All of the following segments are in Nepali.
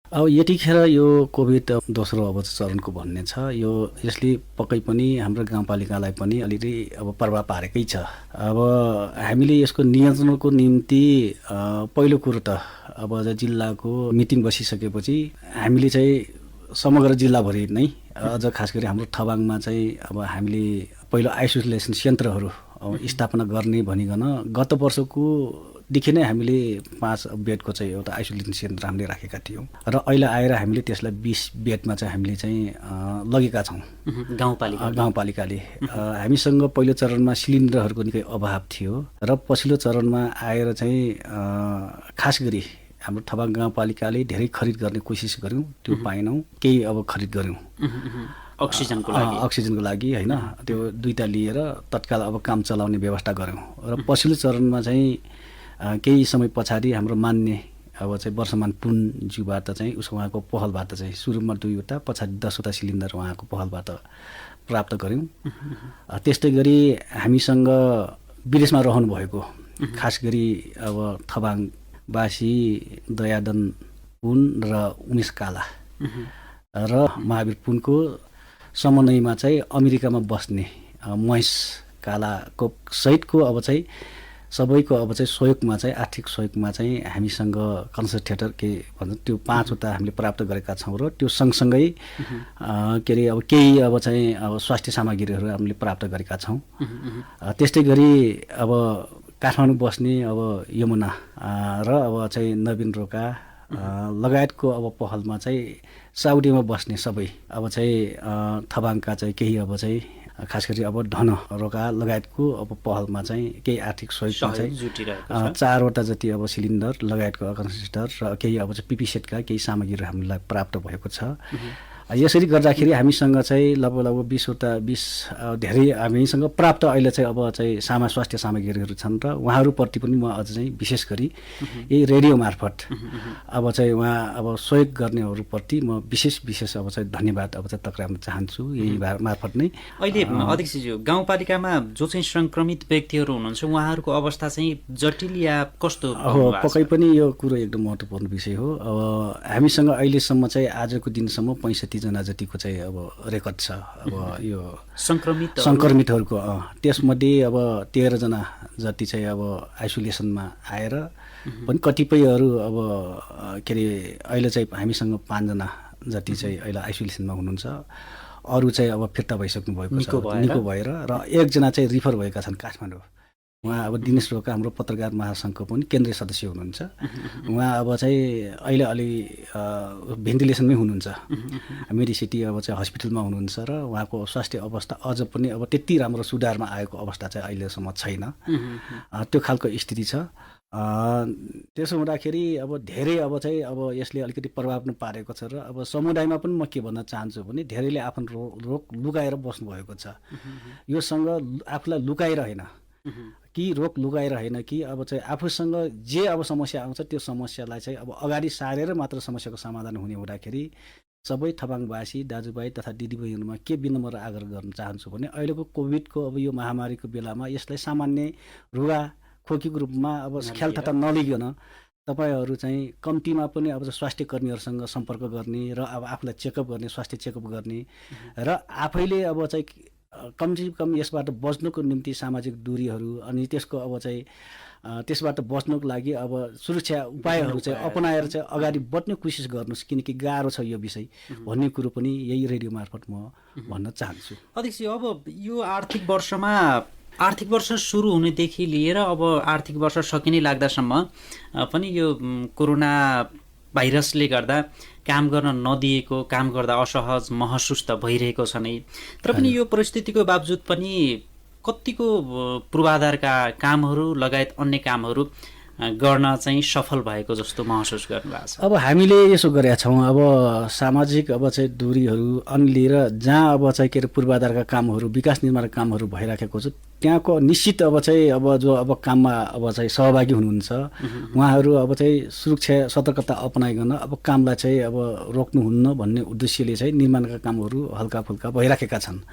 अब यतिखेर यो कोभिड दोस्रो अब चरणको भन्ने छ, यो यसले पक्कै पनि हाम्रो गाउँपालिकालाई पनि अलिकति अब प्रभाव पारेकै छ। अब हामीले यसको नियन्त्रणको निम्ति पहिलो कुरो त अब जिल्लाको मिटिङ बसिसकेपछि हामीले चाहिँ समग्र जिल्लाभरि नै अझ खास गरी हाम्रो थबाङमा चाहिँ अब हामीले पहिलो आइसोलेसन यन्त्रहरू स्थापना गर्ने भनिकन गत वर्षको देखि नै हामीले 5 बेडको चाहिँ एउटा आइसोलेसन सेन्टर हामीले राखेका थियौँ र अहिले आएर हामीले त्यसलाई 20 बेडमा चाहिँ हामीले चाहिँ लगेका छौँ गाउँपालिकाले। हामीसँग पहिलो चरणमा सिलिन्डरहरूको निकै अभाव थियो र पछिल्लो चरणमा आएर चाहिँ खास गरी हाम्रो थबाङ गाउँपालिकाले धेरै खरिद गर्ने कोसिस गर्यौँ, त्यो पाएनौँ, केही अब खरिद गर्यौँ अक्सिजनको लागि होइन, त्यो 2टा लिएर तत्काल अब काम चलाउने व्यवस्था गऱ्यौँ र पछिल्लो चरणमा चाहिँ केही समय पछाडि हाम्रो मान्य अब चाहिँ वर्षमान पुनज्यूबाट चाहिँ उहाँको पहलबाट चाहिँ सुरुमा 2वटा पछाडि 10वटा सिलिन्डर उहाँको पहलबाट प्राप्त गऱ्यौँ। त्यस्तै गरी हामीसँग विदेशमा रहनु भएको खास गरी अब थबाङवासी दयादन पुन र उमेश काला र महावीर पुनको समन्वयमा चाहिँ अमेरिकामा बस्ने महेश कालाको सहितको अब चाहिँ सबैको अब चाहिँ सहयोगमा चाहिँ आर्थिक सहयोगमा चाहिँ हामीसँग कन्सन्ट्रेटर के भन्छ त्यो 5वटा हामीले प्राप्त गरेका छौँ र त्यो सँगसँगै के अरे अब केही अब चाहिँ अब स्वास्थ्य सामग्रीहरू हामीले प्राप्त गरेका छौँ। त्यस्तै गरी अब काठमाडौँ बस्ने अब यमुना र अब चाहिँ नवीन रोका लगायतको अब पहलमा चाहिँ साउदीमा बस्ने सबै अब चाहिँ थबाङका चाहिँ केही अब चाहिँ खास गरी अब धन रोका लगायतको अब पहलमा चाहिँ केही आर्थिक सहयोगमा चाहिँ 4वटा जति अब सिलिन्डर लगायतको कन्सन्ट्रेटर र केही अब चाहिँ पिपी सेटका केही सामग्रीहरू हामीलाई प्राप्त भएको छ। यसरी गर्दाखेरि हामीसँग चाहिँ लगभग 20 धेरै हामीसँग प्राप्त अहिले चाहिँ अब चाहिँ स्वास्थ्य सामग्रीहरू छन् र उहाँहरूप्रति पनि म अझ चाहिँ विशेष गरी यही रेडियो मार्फत अब चाहिँ उहाँ अब सहयोग गर्नेहरूप्रति म विशेष अब चाहिँ धन्यवाद अब चाहिँ टक्राउन चाहन्छु यही मार्फत नै। अहिले अध्यक्षज्यू गाउँपालिकामा जो चाहिँ सङ्क्रमित व्यक्तिहरू हुनुहुन्छ उहाँहरूको अवस्था चाहिँ जटिल या कस्तो? पक्कै पनि यो कुरो एकदम महत्त्वपूर्ण विषय हो। अब हामीसँग अहिलेसम्म चाहिँ आजको दिनसम्म 65 जना जतिको चाहिँ अब रेकर्ड छ अब यो सङ्क्रमितहरूको। त्यसमध्ये अब 13 जना जति चाहिँ अब आइसोलेसनमा आएर पनि कतिपयहरू अब के अरे अहिले चाहिँ हामीसँग 5 जना जति चाहिँ अहिले आइसोलेसनमा हुनुहुन्छ, अरू चाहिँ अब फिर्ता भइसक्नु भएको छ निको भएर र 1 जना चाहिँ रिफर भएका छन् काठमाडौँ। उहाँ अब दिनेश रोका हाम्रो पत्रकार महासङ्घको पनि केन्द्रीय सदस्य हुनुहुन्छ। उहाँ अब चाहिँ अहिले अलि भेन्टिलेसनमै हुनुहुन्छ, मेडिसिटी अब चाहिँ हस्पिटलमा हुनुहुन्छ र उहाँको स्वास्थ्य अवस्था अझ पनि अब त्यति राम्रो सुधारमा आएको अवस्था चाहिँ अहिलेसम्म छैन, त्यो खालको स्थिति छ। त्यसो हुँदाखेरि अब धेरै अब चाहिँ अब यसले अलिकति प्रभाव पनि पारेको छ र अब समुदायमा पनि म के भन्न चाहन्छु भने धेरैले आफ्नो रोग लुकाएर बस्नुभएको छ। योसँग आफूलाई लुकाएर होइन कि रोग लुगाएर होइन कि अब चाहिँ आफूसँग जे अब समस्या आउँछ त्यो समस्यालाई चाहिँ अब अगाडि सारेर मात्र समस्याको समाधान हुने हुँदाखेरि सबै थबाङवासी दाजुभाइ तथा दिदीबहिनीहरूमा के विनम्र आग्रह गर्न चाहन्छु भने अहिलेको कोभिडको अब यो महामारीको बेलामा यसलाई सामान्य रुगा खोकीको रूपमा अब ख्यालठट्टा नलिकन तपाईहरू चाहिँ कम्तीमा पनि अब स्वास्थ्य कर्मीहरूसँग सम्पर्क गर्ने र अब आफूलाई चेकअप गर्ने, स्वास्थ्य चेकअप गर्ने र आफैले अब चाहिँ कम यसबाट बच्नुको निम्ति सामाजिक दूरीहरू अनि त्यसको अब चाहिँ त्यसबाट बच्नुको लागि अब सुरक्षा उपायहरू चाहिँ अपनाएर चाहिँ अगाडि बढ्ने कोसिस गर्नुहोस्, किनकि गाह्रो छ यो विषय भन्ने कुरो पनि यही रेडियो मार्फत म भन्न चाहन्छु। अध्यक्ष, अब यो आर्थिक वर्ष सुरु हुनेदेखि लिएर अब आर्थिक वर्ष सकिने लाग्दासम्म पनि यो कोरोना भाइरसले गर्दा काम गर्न नदिएको, काम गर्दा असहज महसुस त भइरहेको छ नै, तर पनि यो परिस्थितिको बावजुद पनि कतिको पूर्वाधारका कामहरू लगायत अन्य कामहरू गर्न चाहिँ सफल भएको जस्तो महसुस गर्नुभएको छ? अब हामीले यसो गरेका छौँ, अब सामाजिक अब चाहिँ दूरीहरू अनि लिएर जहाँ अब चाहिँ के अरे पूर्वाधारका कामहरू, विकास निर्माणका कामहरू भइराखेको छ त्यहाँको निश्चित अब चाहिँ अब जो अब काममा अब चाहिँ सहभागी हुनुहुन्छ उहाँहरू अब चाहिँ सुरक्षा सतर्कता अपनाइकन अब कामलाई चाहिँ अब रोक्नुहुन्न भन्ने उद्देश्यले चाहिँ निर्माणका कामहरू हल्का फुल्का भइराखेका छन्।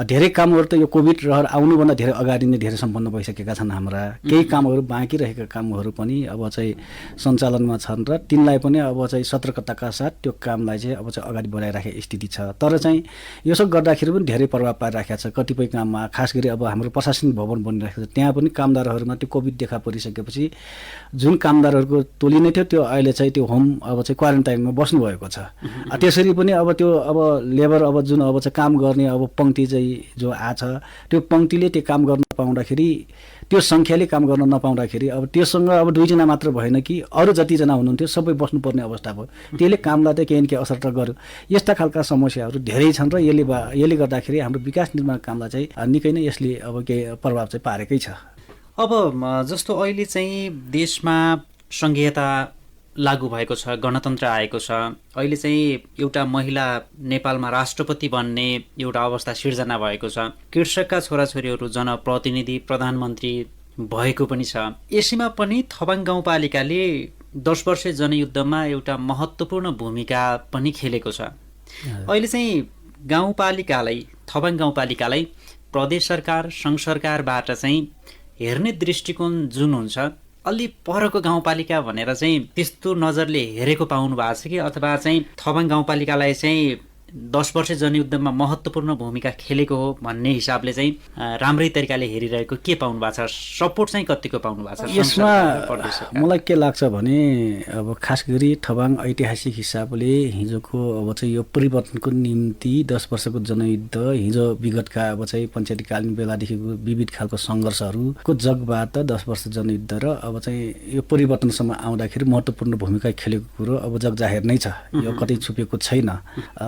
धेरै कामहरू त यो कोभिड रहर आउनुभन्दा धेरै अगाडि नै धेरै सम्पन्न भइसकेका छन् हाम्रा। केही कामहरू बाँकी रहेका काम कामहरू पनि अब चाहिँ सञ्चालनमा छन् र तिनलाई पनि अब चाहिँ सतर्कताका साथ त्यो कामलाई चाहिँ अब चाहिँ अगाडि बढाइराखेको स्थिति छ। तर चाहिँ यसो गर्दाखेरि पनि धेरै प्रभाव पारिराखेको छ कतिपय काममा। खास गरी अब हाम्रो प्रशासनिक भवन बनिरहेको छ, त्यहाँ पनि कामदारहरूमा त्यो कोभिड देखा परिसकेपछि जुन कामदारहरूको टोली नै थियो त्यो अहिले चाहिँ त्यो होम अब चाहिँ क्वारेन्टाइनमा बस्नुभएको छ। त्यसरी पनि अब त्यो अब लेबर अब जुन अब चाहिँ काम गर्ने अब पङ्क्ति चाहिँ जो आछ त्यो पङ्क्तिले त्यो काम गर्न पाउँदाखेरि त्यो सङ्ख्याले काम गर्न नपाउँदाखेरि अब त्योसँग अब 2 जना मात्र भएन कि अरू जतिजना हुनुहुन्थ्यो सबै बस्नुपर्ने अवस्था भयो। त्यसले कामलाई त केही न केही असर त गर्यो। यस्ता खालका समस्याहरू धेरै छन् र यसले गर्दाखेरि हाम्रो विकास निर्माण कामलाई चाहिँ निकै नै यसले अब केही प्रभाव चाहिँ पारेकै छ। अब जस्तो अहिले चाहिँ देशमा सङ्घीयता लागू भएको छ, गणतन्त्र आएको छ, अहिले चाहिँ एउटा महिला नेपालमा राष्ट्रपति बन्ने एउटा अवस्था सिर्जना भएको छ, कृषकका छोराछोरीहरू जनप्रतिनिधि प्रधानमन्त्री भएको पनि छ। यसैमा पनि थबाङ गाउँपालिकाले 10 वर्षे जनयुद्धमा एउटा महत्त्वपूर्ण भूमिका पनि खेलेको छ। अहिले चाहिँ थबाङ गाउँपालिकालाई प्रदेश सरकार सङ्घ सरकारबाट चाहिँ हेर्ने दृष्टिकोण जुन हुन्छ अलि परको गाउँपालिका भनेर चाहिँ त्यस्तो नजरले हेरेको पाउनु भएको छ कि अथवा चाहिँ थबाङ गाउँपालिकालाई चाहिँ 10 वर्षे जनयुद्धमा महत्त्वपूर्ण भूमिका खेलेको हो भन्ने हिसाबले चाहिँ राम्रै तरिकाले हेरिरहेको के पाउनु भएको छ? सपोर्ट चाहिँ कतिको पाउनु भएको छ? यसमा मलाई के लाग्छ भने अब खास गरी थबाङ ऐतिहासिक हिसाबले हिजोको अब चाहिँ यो परिवर्तनको निम्ति 10 वर्षको जनयुद्ध हिजो विगतका अब चाहिँ पञ्चायतीकालीन बेलादेखिको विविध खालको सङ्घर्षहरूको जगबाट 10 वर्ष जनयुद्ध र अब चाहिँ यो परिवर्तनसम्म आउँदाखेरि महत्त्वपूर्ण भूमिका खेलेको कुरो अब जगजाहेर नै छ, यो कतै छुपेको छैन।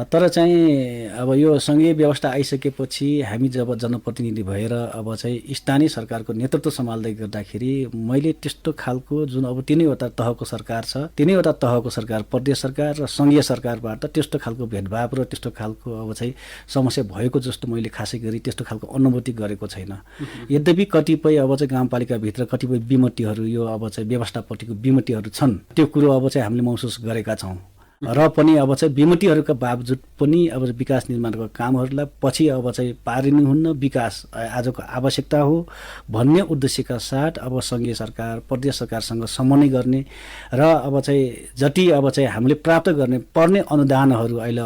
तर चाहिँ अब यो सङ्घीय व्यवस्था आइसकेपछि हामी जब जनप्रतिनिधि भएर अब चाहिँ स्थानीय सरकारको नेतृत्व सम्हाल्दै गर्दाखेरि मैले त्यस्तो खालको जुन अब 3वटा तहको सरकार छ, 3वटा तहको सरकार प्रदेश सरकार र सङ्घीय सरकारबाट त्यस्तो खालको भेदभाव र त्यस्तो खालको अब चाहिँ समस्या भएको जस्तो मैले खासै गरी त्यस्तो खालको अनुभूति गरेको छैन। यद्यपि कतिपय अब चाहिँ गाउँपालिकाभित्र कतिपय विमतिहरू यो अब चाहिँ व्यवस्थापट्टिको विमतिहरू छन्, त्यो कुरो अब चाहिँ हामीले महसुस गरेका छौँ र पनि अब चाहिँ विमतिहरूका बावजुद पनि अब विकास निर्माणको कामहरूलाई पछि अब चाहिँ पारिनुहुन्न, विकास आजको आवश्यकता हो भन्ने उद्देश्यका साथ अब सङ्घीय सरकार प्रदेश सरकारसँग समन्वय गर्ने र अब चाहिँ जति अब चाहिँ हामीले प्राप्त गर्ने पर्ने अनुदानहरू अहिले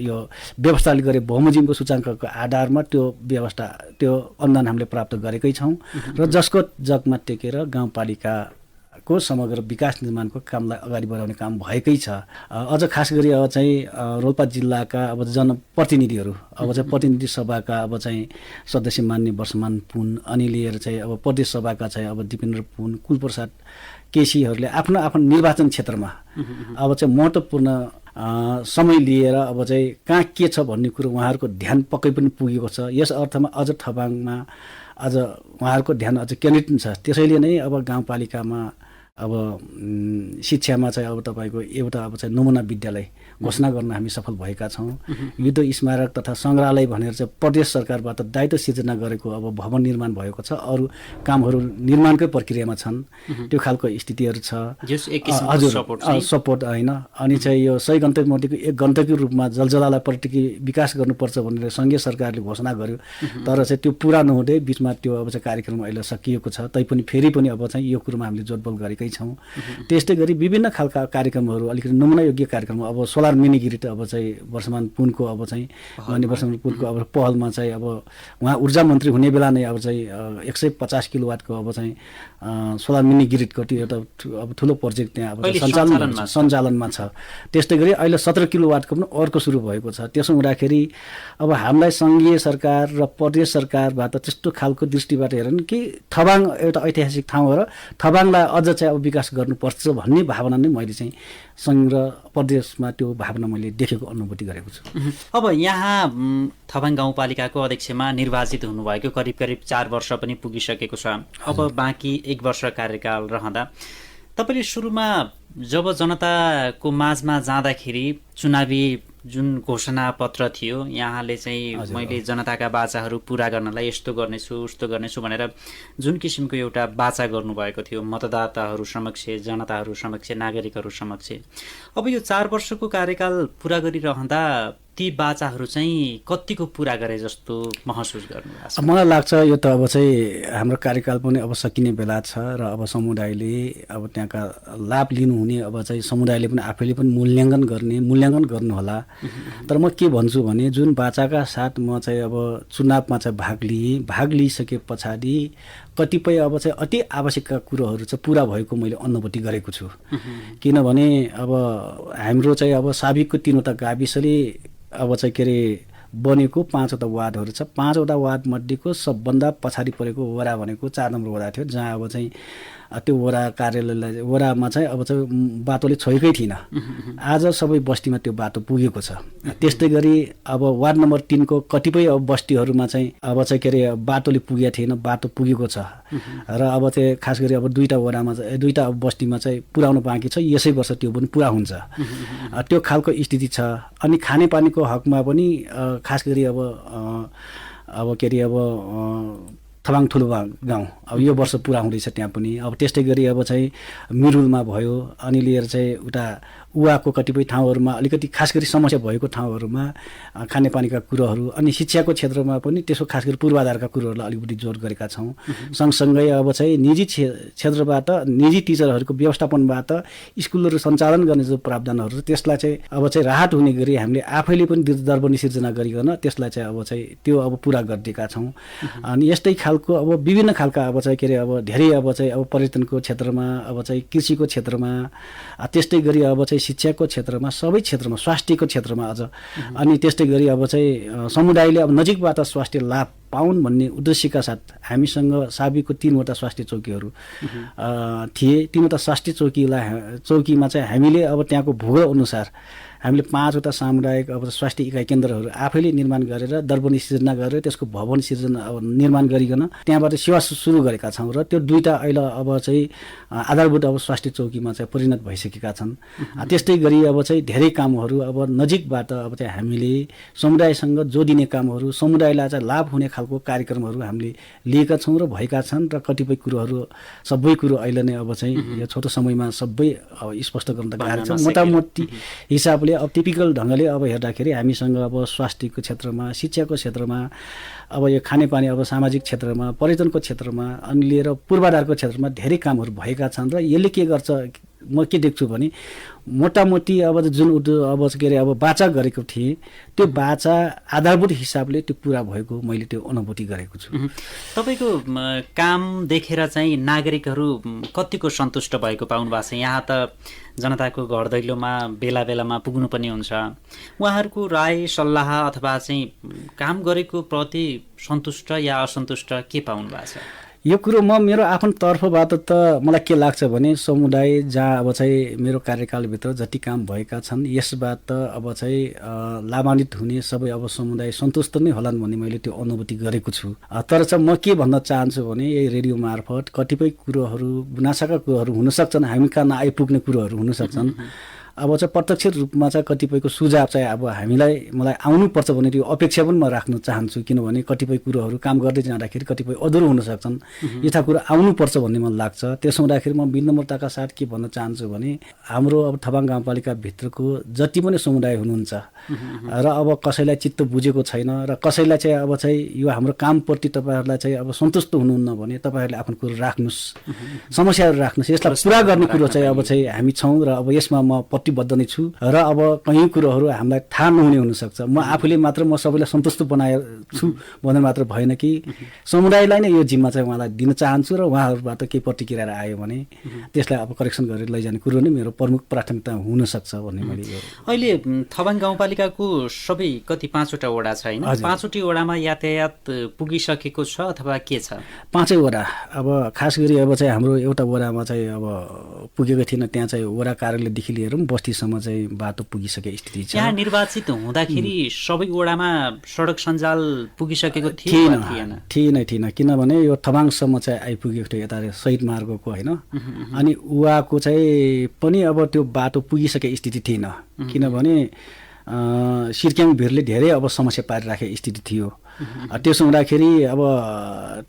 यो व्यवस्थाले गरे बमोजिमको सूचाङ्कको आधारमा त्यो अनुदान हामीले प्राप्त गरेकै छौँ र जसको जगमा टेकेर गाउँपालिका को समग्र विकास निर्माणको कामलाई अगाडि बढाउने काम भएकै छ। अझ खास गरी अब चाहिँ रोल्पा जिल्लाका अब जनप्रतिनिधिहरू अब चाहिँ प्रतिनिधि सभाका अब चाहिँ सदस्य मान्य वर्षमान पुन अनि लिएर चाहिँ अब प्रदेश सभाका चाहिँ अब दिपेन्द्र पुन, कुलप्रसाद केसीहरूले आफ्नो आफ्नो निर्वाचन क्षेत्रमा अब चाहिँ महत्त्वपूर्ण समय लिएर अब चाहिँ कहाँ के छ भन्ने कुरो उहाँहरूको ध्यान पक्कै पनि पुगेको छ। यस अर्थमा अझ थबाङमा अझ उहाँहरूको ध्यान अझ केन्द्रित छ। त्यसैले नै अब गाउँपालिकामा अब शिक्षामा चाहिँ अब तपाईँको एउटा अब चाहिँ नमुना विद्यालय घोषणा गर्न हामी सफल भएका छौँ। युद्ध स्मारक तथा सङ्ग्रहालय भनेर चाहिँ प्रदेश सरकारबाट दायित्व सिर्जना गरेको अब भवन निर्माण भएको छ, अरू कामहरू निर्माणकै प्रक्रियामा छन्, त्यो खालको स्थितिहरू छ। हजुर सपोर्ट होइन। अनि चाहिँ यो 100 गन्तव्यमध्येको एक गन्तव्य रूपमा जलजलालाई पर्यटकीय विकास गर्नुपर्छ भनेर सङ्घीय सरकारले घोषणा गर्यो, तर चाहिँ त्यो पुरा नहुँदै बिचमा त्यो अब चाहिँ कार्यक्रम अहिले सकिएको छ। तैपनि फेरि पनि अब चाहिँ यो कुरोमा हामीले जोडबोल गरेकै छौँ। त्यस्तै गरी विभिन्न खालका कार्यक्रमहरू अलिकति नमुना योग्य कार्यक्रम अब सोलर मिनी ग्रिड अब चाहिँ वर्षमान पुनको अब चाहिँ माननीय वर्षमान पुनको अब पहलमा चाहिँ अब उहाँ ऊर्जा मन्त्री हुने बेला नै अब चाहिँ 150 किलोवाटको अब चाहिँ सोलर मिनी ग्रिडको त्यो एउटा अब ठुलो प्रोजेक्ट त्यहाँ अब सञ्चालनमा छ। त्यस्तै गरी अहिले 17 किलोवाटको पनि अर्को सुरु भएको छ। त्यसो हुँदाखेरि अब हामीलाई सङ्घीय सरकार र प्रदेश सरकारबाट त्यस्तो खालको दृष्टिबाट हेर्नु कि थबाङ एउटा ऐतिहासिक ठाउँ हो र थबाङलाई अझ चाहिँ अब विकास गर्नुपर्छ भन्ने भावना नै मैले चाहिँ सङ्घ र प्रदेशमा त्यो भावना मैले देखेको अनुभूति गरेको छु। अब यहाँ थबाङ गाउँपालिकाको अध्यक्षमा निर्वाचित हुनुभएको करिब 4 वर्ष पनि पुगिसकेको छ। अब बाँकी 1 वर्ष कार्यकाल रहँदा तपाईँले सुरुमा जब जनताको माझमा जाँदाखेरि चुनावी जुन घोषणा पत्र थियो यहाँले चाहिँ मैले जनताका बाचाहरू पुरा गर्नलाई यस्तो गर्नेछु उस्तो गर्नेछु भनेर जुन किसिमको एउटा बाचा गर्नुभएको थियो मतदाताहरू समक्ष, जनताहरू समक्ष, नागरिकहरू समक्ष, अब यो 4 वर्षको कार्यकाल पुरा गरिरहँदा ती बाचाहरू चाहिँ कतिको पुरा गरे जस्तो महसुस गर्नुभएको छ? मलाई लाग्छ यो त अब चाहिँ हाम्रो कार्यकाल पनि अब सकिने बेला छ र अब समुदायले अब त्यहाँका लाभ लिनुहुने अब चाहिँ समुदायले पनि आफैले पनि मूल्याङ्कन गर्नुहोला। तर म के भन्छु भने जुन बाचाका साथ म चाहिँ अब चुनावमा चाहिँ भाग लिइसके पछाडि कतिपय अब चाहिँ अति आवश्यकका कुरोहरू चाहिँ पुरा भएको मैले अनुभूति गरेको छु। किनभने अब हाम्रो चाहिँ अब साबिकको 3वटा गाविसले अब चाहिँ के अरे बनेको 5वटा वार्डहरू छ। 5वटा वार्ड मध्येको सबभन्दा पछाडि परेको वडा भनेको 4 नम्बर वडा थियो, जहाँ अब चाहिँ त्यो वडा कार्यालयलाई वडामा चाहिँ अब चाहिँ बाटोले छोएकै थिएन। आज सबै बस्तीमा त्यो बाटो पुगेको छ। त्यस्तै गरी अब वार्ड नम्बर 3 को कतिपय अब बस्तीहरूमा चाहिँ अब चाहिँ के अरे बाटोले पुगेको थिएन, बाटो पुगेको छ। र अब चाहिँ खास गरी अब 2टा वडामा चाहिँ 2टा बस्तीमा चाहिँ पुर्याउनु बाँकी छ, यसै वर्ष त्यो पनि पुरा हुन्छ। त्यो खालको स्थिति छ। अनि खानेपानीको हकमा पनि खास गरी अब के अरे अब थबाङ ठुलोबा गाउँ अब यो वर्ष पुरा हुँदैछ त्यहाँ पनि। अब त्यस्तै गरी अब चाहिँ मिरुलमा भयो, अनि लिएर चाहिँ उता उहाँको कतिपय ठाउँहरूमा अलिकति खास गरी समस्या भएको ठाउँहरूमा खानेपानीका कुरोहरू, अनि शिक्षाको क्षेत्रमा पनि त्यसो खास गरी पूर्वाधारका कुरोहरूलाई अलिकति जोड गरेका छौँ। सँगसँगै अब चाहिँ निजी क्षेत्रबाट निजी टिचरहरूको व्यवस्थापनबाट स्कुलहरू सञ्चालन गर्ने जो प्रावधानहरू त्यसलाई चाहिँ अब चाहिँ राहत हुने गरी हामीले आफैले पनि दर्पणी सिर्जना गरिकन त्यसलाई चाहिँ अब चाहिँ त्यो अब पुरा गरिदिएका छौँ। अनि यस्तै खालको अब विभिन्न खालका अब चाहिँ के अरे अब धेरै अब चाहिँ अब पर्यटनको क्षेत्रमा, अब चाहिँ कृषिको क्षेत्रमा, त्यस्तै गरी अब चाहिँ शिक्षाको क्षेत्रमा, सबै क्षेत्रमा, स्वास्थ्यको क्षेत्रमा अझ, अनि त्यस्तै गरी अब चाहिँ समुदायले अब नजिकबाट स्वास्थ्य लाभ पाउन् भन्ने उद्देश्यका साथ हामीसँग साबिकको 3वटा स्वास्थ्य चौकीहरू थिए। 3वटा स्वास्थ्य चौकीमा चाहिँ हामीले अब त्यहाँको भूगोल अनुसार हामीले 5वटा सामुदायिक अब स्वास्थ्य इकाइ केन्द्रहरू आफैले निर्माण गरेर दर्पणी सिर्जना गरेर त्यसको भवन सिर्जना अब निर्माण गरिकन त्यहाँबाट सेवा सुरु गरेका छौँ। र त्यो 2टा अहिले अब चाहिँ आधारभूत अब स्वास्थ्य चौकीमा चाहिँ परिणत भइसकेका छन्। त्यस्तै गरी अब चाहिँ धेरै कामहरू अब नजिकबाट अब चाहिँ हामीले समुदायसँग जोडिने कामहरू, समुदायलाई चाहिँ लाभ हुने खालको कार्यक्रमहरू हामीले लिएका छौँ र भएका छन्। र कतिपय कुरोहरू सबै कुरो अहिले नै अब चाहिँ यो छोटो समयमा सबै अब स्पष्ट गर्न त गाह्रो छ। मोटामोटी हिसाबले अब टिपिकल ढङ्गले अब हेर्दाखेरि हामीसँग अब स्वास्थ्यको क्षेत्रमा, शिक्षाको क्षेत्रमा, अब यो खानेपानी, अब सामाजिक क्षेत्रमा, पर्यटनको क्षेत्रमा, अनि लिएर पूर्वाधारको क्षेत्रमा धेरै कामहरू भएका छन्। र यसले के गर्छ म के देख्छु भने मोटामोटी अब जुन अब के अरे अब बाचा गरेको थिएँ त्यो बाचा आधारभूत हिसाबले त्यो पुरा भएको मैले त्यो अनुभूति गरेको छु। तपाईँको काम देखेर चाहिँ नागरिकहरू कतिको सन्तुष्ट भएको पाउनु भएको छ? यहाँ त जनताको घर दैलोमा बेला बेलामा पुग्नु पनि हुन्छ। उहाँहरूको राय सल्लाह अथवा चाहिँ काम गरेको प्रति सन्तुष्ट या असन्तुष्ट के पाउनु भएको छ? यो कुरो म मेरो आफ्नो तर्फबाट त मलाई के लाग्छ भने समुदाय जहाँ अब चाहिँ मेरो कार्यकालभित्र जति काम भएका छन् यसबाट अब चाहिँ लाभान्वित हुने सबै अब समुदाय सन्तुष्ट नै होलान् भन्ने मैले त्यो अनुभूति गरेको छु। तर चाहिँ म के भन्न चाहन्छु भने यही रेडियो मार्फत कतिपय कुरोहरू गुनासाका कुरोहरू हुन सक्छन्, हामी कहाँ नआइपुग्ने कुरोहरू हुन सक्छन्। अब चाहिँ प्रत्यक्ष रूपमा चाहिँ कतिपयको सुझाव चाहिँ अब मलाई आउनुपर्छ भने त्यो अपेक्षा पनि म राख्न चाहन्छु। किनभने कतिपय कुरोहरू काम गर्दै जाँदाखेरि कतिपय अधुरो हुन सक्छन्, यथा कुरा आउनुपर्छ भन्ने मलाई लाग्छ। त्यसो हुँदाखेरि म विनम्रताका साथ के भन्न चाहन्छु भने हाम्रो अब थबाङ गाउँपालिकाभित्रको जति पनि समुदाय हुनुहुन्छ र अब कसैलाई चित्त बुझेको छैन र कसैलाई चाहिँ अब चाहिँ यो हाम्रो कामप्रति तपाईँहरूलाई चाहिँ अब सन्तुष्ट हुनुहुन्न भने तपाईँहरूले आफ्नो कुरो राख्नुहोस्, समस्याहरू राख्नुहोस्, यसलाई पुरा गर्ने कुरो चाहिँ अब चाहिँ हामी छौँ र अब यसमा म बद्ध नै छु। र अब कहीँ कुरोहरू हामीलाई थाहा नहुने हुनसक्छ। म आफूले मात्र म सबैलाई सन्तुष्ट बनाएको छु भन्ने मात्र भएन कि समुदायलाई नै यो जिम्मा चाहिँ उहाँलाई दिन चाहन्छु र उहाँहरूबाट केही प्रतिक्रिया आयो भने त्यसलाई अब करेक्सन गरेर लैजाने कुरो नै मेरो प्रमुख प्राथमिकता हुनसक्छ भन्ने मैले। अहिले थबाङ गाउँपालिकाको सबै कति 5वटा वडा छ होइन? 5वटै वडामा यातायात पुगिसकेको छ अथवा के छ? 5 वडा अब खास गरी अब चाहिँ हाम्रो एउटा वडामा चाहिँ अब पुगेको थिएन, त्यहाँ चाहिँ वडा कार्यालयदेखि लिएर बस्तीसम्म चाहिँ बाटो पुगिसकेको स्थिति छ। यहाँ निर्वाचित हुँदाखेरि सबै वडामा सडक सञ्जाल पुगिसकेको थिएन? थिएन, किनभने यो थबाङसम्म चाहिँ आइपुगेको थियो यता शहीद मार्गको होइन। अनि उहाँको चाहिँ पनि अब त्यो बाटो पुगिसकेको स्थिति थिएन, किनभने सिर्क्याङ भिरले धेरै अब समस्या पारिराखेको स्थिति थियो। त्यसो हुँदाखेरि अब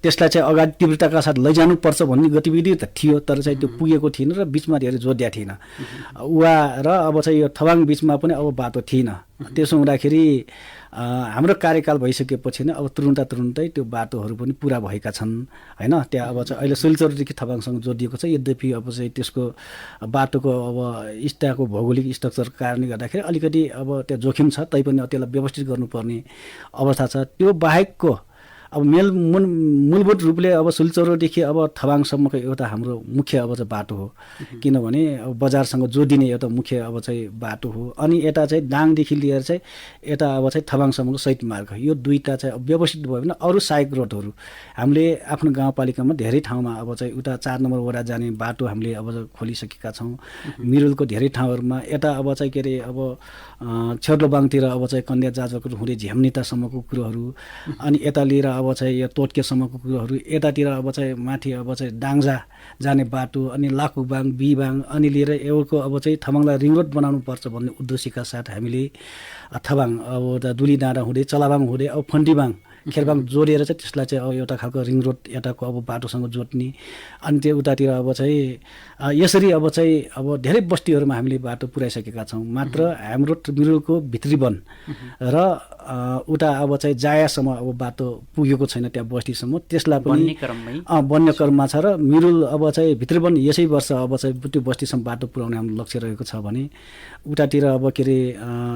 त्यसलाई चाहिँ अगाडि तीव्रताका साथ लैजानुपर्छ भन्ने गतिविधि त थियो, तर चाहिँ त्यो पुगेको थिएन र बिचमा धेरै जोडिया थिएन। उहाँ र अब चाहिँ यो थबाङ बिचमा पनि अब बाटो थिएन। त्यसो हुँदाखेरि हाम्रो कार्यकाल भइसकेपछि नै अब तुरुन्तै त्यो बाटोहरू पनि पुरा भएका छन् हैन। त्यहाँ अब चाहिँ अहिले सिल्चरदेखि थबाङसँग जोडिएको छ, यद्यपि अब चाहिँ त्यसको बाटोको अब त्यहाँको भौगोलिक स्ट्रक्चरको कारणले गर्दाखेरि अलिकति अब त्यहाँ जोखिम छ, तैपनि त्यसलाई व्यवस्थित गर्नुपर्ने अवस्था छ। त्यो बाहेकको अब मूलभूत रूपले अब सिल्चरदेखि अब थबाङसम्मको एउटा हाम्रो मुख्य अब चाहिँ बाटो हो, किनभने अब बजारसँग जोडिने एउटा मुख्य अब चाहिँ बाटो हो। अनि यता चाहिँ दाङदेखि लिएर चाहिँ यता अब चाहिँ थबाङसम्मको सहित मार्ग, यो दुईटा चाहिँ व्यवस्थित भयो भने अरू सहायक रोडहरू हामीले आफ्नो गाउँपालिकामा धेरै ठाउँमा अब चाहिँ उता 4 नम्बर वडा जाने बाटो हामीले अब खोलिसकेका छौँ। मिरुलको धेरै ठाउँहरूमा यता अब चाहिँ के अरे अब छेर्लोबाङतिर अब चाहिँ कन्या जाजरकोट हुँदै झ्याम्नितासम्मको कुरोहरू, अनि यता लिएर अब चाहिँ यो तोटकेसम्मको कुरोहरू, यतातिर अब चाहिँ माथि अब चाहिँ दाङजा जाने बाटो, अनि लाकुबाङ बिबाङ, अनि लिएर एउटा अब चाहिँ थबाङलाई रिङ रोड बनाउनु पर्छ भन्ने उद्देश्यका साथ हामीले थबाङ अब दुली डाँडा हुँदै चलाबाङ हुँदै अब फन्टीबाङ खेरबाङ जोडेर चाहिँ त्यसलाई चाहिँ अब एउटा खालको रिङ रोड यताको अब बाटोसँग जोड्ने, अनि त्यो उतातिर अब चाहिँ यसरी अब चाहिँ अब धेरै बस्तीहरूमा हामीले बाटो पुर्याइसकेका छौँ। मात्र हाम्रो मिरुलको भित्री वन र उता अब चाहिँ जायासम्म अब बाटो पुगेको छैन, त्यहाँ बस्तीसम्म, त्यसलाई पनि बन्ने क्रममा छ। र मिरुल अब चाहिँ भित्री वन यसै वर्ष अब चाहिँ त्यो बस्तीसम्म बाटो पुर्याउने हाम्रो लक्ष्य रहेको छ भने उतातिर अब के अरे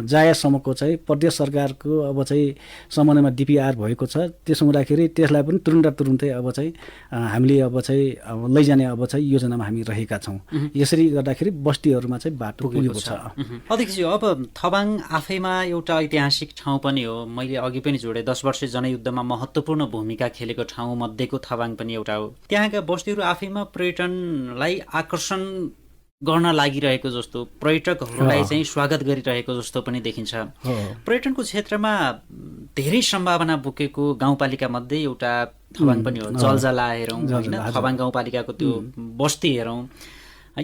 जायासम्मको चाहिँ प्रदेश सरकारको अब चाहिँ समन्वयमा डिपिआर भएको छ। त्यसो हुँदाखेरि त्यसलाई पनि तुरुन्तै अब चाहिँ हामीले अब चाहिँ लैजाने अब चाहिँ योजनामा हामी रहेका छौँ। यसरी गर्दाखेरि बस्तीहरूमा चाहिँ बाटो पुगेको छ। अध्यक्षजी, अब थबाङ आफैमा एउटा ऐतिहासिक ठाउँ पनि हो, मैले अघि पनि जोडेँ, 10 वर्षे जनयुद्धमा महत्त्वपूर्ण भूमिका खेलेको ठाउँ मध्येको थबाङ पनि एउटा हो। त्यहाँका बस्तीहरू आफैमा पर्यटनलाई आकर्षण गर्न लागिरहेको जस्तो, पर्यटकहरूलाई चाहिँ स्वागत गरिरहेको जस्तो पनि देखिन्छ। पर्यटनको क्षेत्रमा धेरै सम्भावना बोकेको गाउँपालिका मध्ये एउटा थबाङ पनि हो। जलजला हेरौँ होइन, थबाङ गाउँपालिकाको त्यो बस्ती हेरौँ,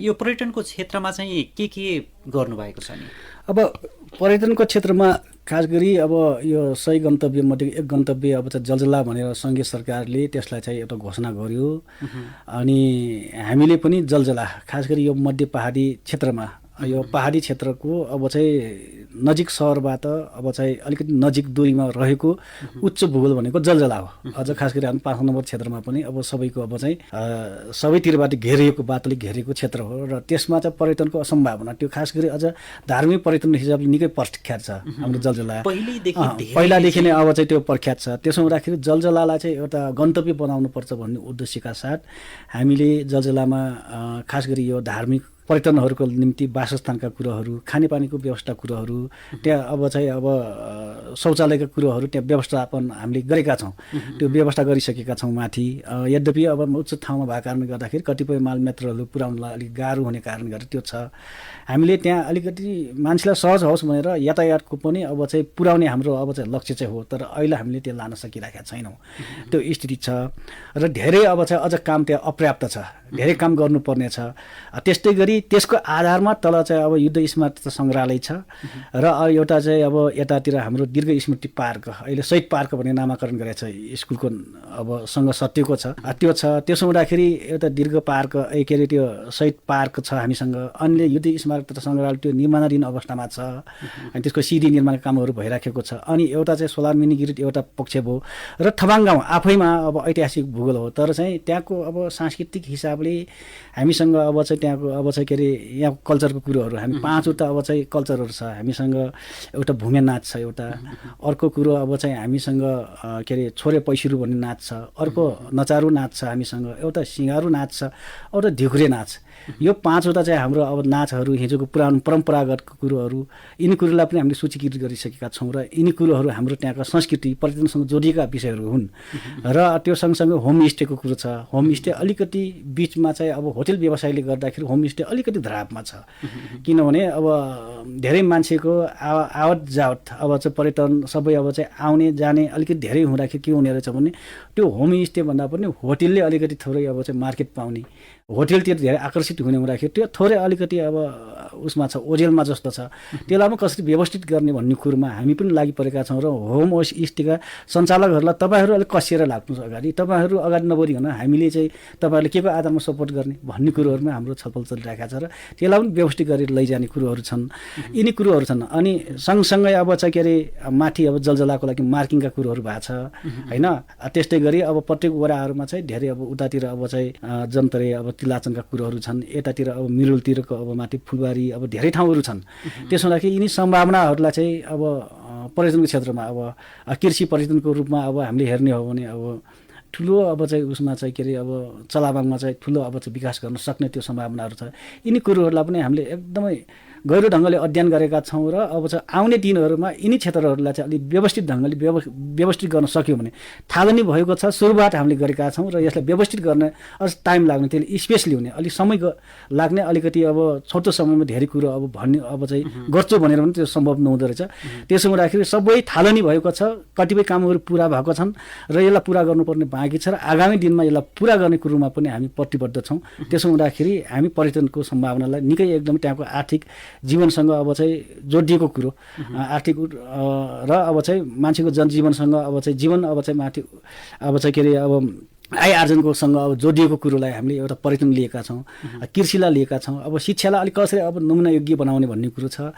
यो पर्यटनको क्षेत्रमा चाहिँ के गर्नुभएको छ नि? अब पर्यटनको क्षेत्रमा खास गरी अब यो 100 गन्तव्यमध्ये एक गन्तव्य अब चाहिँ जलजला भनेर सङ्घीय सरकारले त्यसलाई चाहिँ एउटा घोषणा गर्यो। अनि हामीले पनि जलजला खास गरी यो मध्य पहाडी क्षेत्रमा, यो पहाडी क्षेत्रको अब चाहिँ नजिक सहरबाट अब चाहिँ अलिकति नजिक दूरीमा रहेको उच्च भूगोल भनेको जलजला हो। अझ खास गरी हामी 5 नम्बर क्षेत्रमा पनि अब सबैको अब चाहिँ सबैतिरबाट घेरिएको, बाटोले घेरिएको क्षेत्र हो। र त्यसमा चाहिँ पर्यटनको असम्भावना, त्यो खास गरी अझ धार्मिक पर्यटन हिसाबले निकै प्रख्यात छ हाम्रो जलजला। पहिलादेखि नै अब चाहिँ त्यो प्रख्यात छ। त्यसो हुँदाखेरि जलजलालाई चाहिँ एउटा गन्तव्य बनाउनु पर्छ भन्ने उद्देश्यका साथ हामीले जलजलामा खास गरी यो धार्मिक पर्यटनहरूको निम्ति वासस्थानका कुरोहरू, खानेपानीको व्यवस्था कुरोहरू, त्यहाँ अब चाहिँ अब शौचालयका कुरोहरू त्यहाँ व्यवस्थापन हामीले गरेका छौँ। त्यो व्यवस्था गरिसकेका छौँ माथि। यद्यपि अब उच्च ठाउँमा भएको कारणले गर्दाखेरि कतिपय मालमेत्रहरू पुर्याउनलाई अलिक गाह्रो हुने कारणले गर्दा त्यो छ। हामीले त्यहाँ अलिकति मान्छेलाई सहज होस् भनेर यातायातको पनि अब चाहिँ पुर्याउने हाम्रो अब चाहिँ लक्ष्य चाहिँ हो। तर अहिले हामीले त्यो लान सकिरहेका छैनौँ, त्यो स्थिति छ। र धेरै अब चाहिँ अझ काम त्यहाँ अपर्याप्त छ, धेरै काम गर्नुपर्ने छ। त्यस्तै गरी त्यसको आधारमा तल चाहिँ अब युद्ध स्मृति सङ्ग्रहालय छ र एउटा चाहिँ अब यतातिर हाम्रो दीर्घ स्मृति पार्क, अहिले शहीद पार्क भन्ने नामाकरण गरेको छ, स्कुलको अब सँग सत्यको छ, त्यो छ। त्यसो हुँदाखेरि एउटा दीर्घ पार्क के अरे त्यो शहीद पार्क छ हामीसँग। अन्य युद्ध स्मारक तथा सङ्ग्रहालय त्यो निर्माणाधीन अवस्थामा छ, अनि त्यसको सिडी निर्माण कामहरू भइराखेको छ। अनि एउटा चाहिँ सोलर मिनी ग्रिड एउटा पक्ष भयो। र थबाङ गाउँ आफैमा अब ऐतिहासिक भूगोल हो, तर चाहिँ त्यहाँको अब सांस्कृतिक हिसाबले हामीसँग अब चाहिँ त्यहाँको अब चाहिँ के अरे यहाँ कल्चरको कुरोहरू हामी 5वटा अब चाहिँ कल्चरहरू छ हामीसँग। एउटा भूमे नाच छ, एउटा अर्को कुरो अब चाहिँ हामीसँग के अरे छोरे पैसिरु भन्ने नाच छ, अर्को नचारु नाच छ हामीसँग, एउटा सिङ्गारु नाच छ, एउटा ढिकुरे नाच। यो 5वटा चाहिँ हाम्रो अब नाचहरू हिजोको पुरानो परम्परागत कुरोहरू, यिनी कुरोलाई पनि हामीले सूचीकृत गरिसकेका छौँ। र यिनी कुरोहरू हाम्रो त्यहाँका संस्कृति पर्यटनसँग जोडिएका विषयहरू हुन्। र त्यो सँगसँगै होमस्टेको कुरो छ। होमस्टे अलिकति बिचमा चाहिँ अब होटल व्यवसायले गर्दाखेरि होमस्टे अलिकति धरापमा छ, किनभने अब धेरै मान्छेको आवत जावत अब चाहिँ पर्यटन सबै अब चाहिँ आउने जाने अलिकति धेरै हुँदाखेरि के हुने रहेछ भने त्यो होमस्टे भन्दा पनि होटलले अलिकति थोरै अब चाहिँ मार्केट पाउने, होटेलतिर धेरै आकर्षित हुने हुँदाखेरि त्यो थोरै अलिकति अब उसमा छ, ओझेलमा जस्तो छ, त्यसलाई पनि कसरी व्यवस्थित गर्ने भन्ने कुरोमा हामी पनि लागि परेका छौँ र होम स्टेका सञ्चालकहरूलाई तपाईँहरू अलिक कसिएर लाग्नुहोस् अगाडि, तपाईँहरू अगाडि नबढिकन हामीले चाहिँ तपाईँहरूले के को आधारमा सपोर्ट गर्ने भन्ने कुरोहरूमा हाम्रो छलफल चलिरहेको छ र त्यसलाई पनि व्यवस्थित गरेर लैजाने कुरोहरू छन्। यिनी कुरोहरू छन्। अनि सँगसँगै अब चाहिँ के अरे माथि अब जलजलाको लागि मार्किङका कुरोहरू भएको छ होइन। त्यस्तै गरी अब प्रत्येक वडाहरूमा चाहिँ धेरै अब उतातिर अब चाहिँ जन्तरे अब तिलाचनका कुरोहरू छन्, यतातिर अब मिरुलतिरको अब माथि फुलबारी अब धेरै ठाउँहरू छन्। त्यसो हुँदाखेरि यिनी सम्भावनाहरूलाई चाहिँ अब पर्यटनको क्षेत्रमा अब कृषि पर्यटनको रूपमा अब हामीले हेर्ने हो भने अब ठुलो अब चाहिँ उसमा चाहिँ के अरे अब चलाबाङमा चाहिँ ठुलो अब चाहिँ विकास गर्न सक्ने त्यो सम्भावनाहरू छ। यिनी कुरोहरूलाई पनि हामीले एकदमै गहिरो ढङ्गले अध्ययन गरेका छौँ र अब चाहिँ आउने दिनहरूमा यिनी क्षेत्रहरूलाई चाहिँ अलिक व्यवस्थित ढङ्गले व्यवस्थित गर्न सक्यो भने थालनी भएको छ, सुरुवात हामीले गरेका छौँ र यसलाई व्यवस्थित गर्न अझ टाइम लाग्ने, त्यसले स्पेस लिउने, अलिक समय लाग्ने, अलिकति अब छोटो समयमा धेरै कुरो अब भन्ने अब चाहिँ गर्छु भनेर पनि त्यो सम्भव नहुँदो रहेछ। त्यसो हुँदाखेरि सबै थालनी भएको छ, कतिपय कामहरू पुरा भएको छन् र यसलाई पुरा गर्नुपर्ने बाँकी छ र आगामी दिनमा यसलाई पुरा गर्ने कुरोमा पनि हामी प्रतिबद्ध छौँ। त्यसो हुँदाखेरि हामी पर्यटनको सम्भावनालाई निकै एकदम त्यहाँको आर्थिक जीवनसँग अब चाहिँ जोडिएको कुरो, आर्थिक र अब चाहिँ मान्छेको जनजीवनसँग अब चाहिँ जीवन अब चाहिँ माथि अब चाहिँ के अरे अब आय आर्जनकोसँग अब जोडिएको कुरोलाई हामीले एउटा पर्यटन लिएका छौँ, कृषिलाई लिएका छौँ, अब शिक्षालाई अलिक कसरी अब नमुना योग्य बनाउने भन्ने कुरो छ।